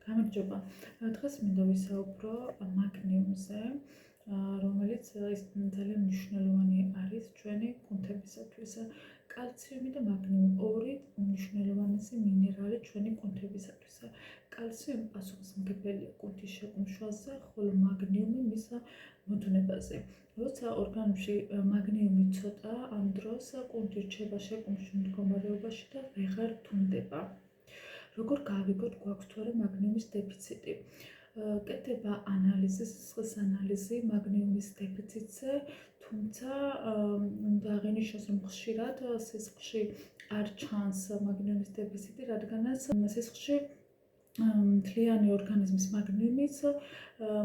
გამარჯობა. დღეს მინდა ვისაუბრო მაგნიუმზე, რომელიც ძალიან მნიშვნელოვანი არის ჩვენი კუნთებისათვის. კალციუმი და მაგნიუმი ორი უმნიშვნელოვანესი მინერალი ჩვენი კუნთებისათვის. კალციუმი პასუხისმგებელია კუნთის შეკუმშვაზე, ხოლო მაგნიუმი მის მოდუნებაზე. როცა ორგანიზმში მაგნიუმი ცოტა, ამ დროს კუნთი რჩება შეკუმშვილ მდგომარეობაში და ვეღარ თუნდება. როგორ გავიგოთ, გვაქვს თუ არა მაგნიუმის დეფიციტი? კეთდება ანალიზი, სისხლის ანალიზი მაგნიუმის დეფიციტზე, თუმცა უნდა აღინიშნოს, რომ ხშირად სისხლში არ ჩანს მაგნიუმის დეფიციტი, რადგანაც სისხლში მთლიანი ორგანიზმის მაგნიუმის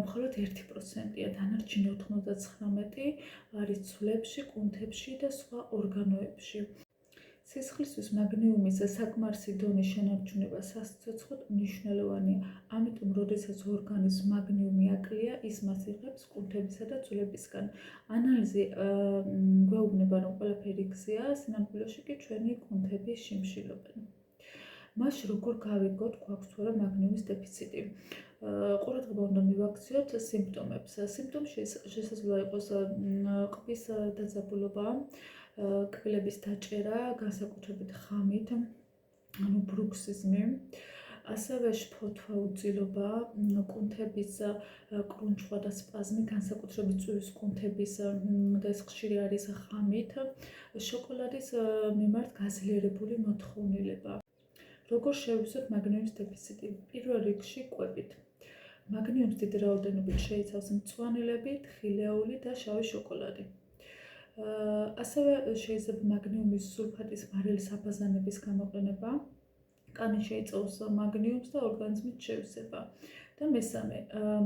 მხოლოდ 1%-ია, დანარჩენი 99% არის ცვლებში, კუნთებში და სხვა ორგანოებში. სისხლისთვის მაგნიუმის საკმარისი დონის შენარჩუნება სასიცოცხლოდ მნიშვნელოვანია. ამიტომ, როდესაც ორგანიზმს მაგნიუმი აკლია, ის მას იღებს კუნთებისა და ცვლებისგან. ანალიზი გვეუბნება, რომ ყველაფერი გზია, სინამდვილეში კი ჩვენი კუნთები შიმშილობენ. მაშინ როგორ გავიგოთ, გვაქვს თუ არა მაგნიუმის დეფიციტი? ყურადღება უნდა მივაქციოთ სიმპტომებს. სიმპტომი შესაძლოა იყოს ყბის დაძაბულობა, კბილების დაჭერა, განსაკუთრებით ხამით, ანუ ბრუქსიზმი, ასევე შფოთვა, უძილობა, კუნთების კრუნჩხვა და სპაზმი, განსაკუთრებით წვივის კუნთების და ეს ხშირი არის ხამით, შოკოლადის მიმართ გაზიარებული მოთხოვნილება. როგორ შევიზოთ მაგნიუმის დეფიციტი? პირველ რიგში კვებით. მაგნიუმს დიდი რაოდენობით შეიცავს მწვანილები, თხილეული და შავი შოკოლადი. ასევე შეიძლება მაგნიუმის სულფატის მარილის აბაზანების გამოყენება, კანი შეიცავს მაგნიუმს და ორგანიზმით შევსება. და მესამე,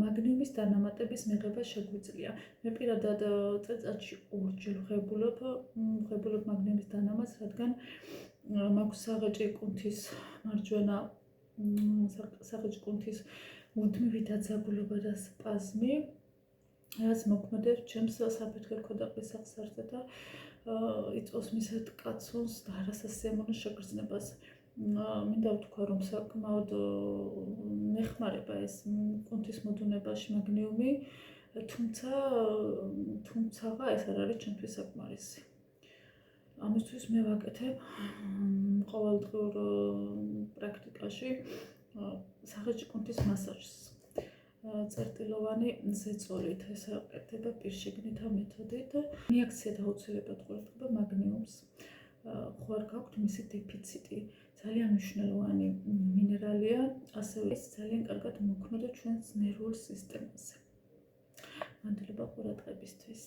მაგნიუმის დანამატების მიღება შეგვიძლია. მე პირადად წელიწადში 2 ჯერ ვღებულობ მაგნიუმის დანამატს, რადგან მაქვს საღეჭი კუნთის მარჯვენა საღეჭი კუნთის მუდმივი დაძაბულობა და სპაზმი, რაც მოქმედებს ჩემს საფეთქე ქვედაყბის სახსრზე და იწვევს მის კაცონს და არასასიამოვნო შეგრძნებას. მინდა ვთქვა, რომ საკმაოდ მეხმარება ეს კუნთის მოდუნებაში მაგნიუმი, თუმცა ეს არ არის ჩემთვის საკმარისი. ამისთვის მე ვაკეთებ ყოველდღიურ პრაქტიკაში საღეჭი კუნთის მასაჟს. წერტილოვანი ზეწოლით, ეს აკეთება პირშიგნითა მეთოდით. რეაქცია დაუცილებლად ყურადღება მაგნიუმს. ხო არ გაქვთ მისი დეფიციტი? ძალიან მნიშვნელოვანი მინერალია, ასევე ის ძალიან კარგად მოქმედებს ჩვენს ნერვულ სისტემაზე. მადლობა ყურადღებისთვის.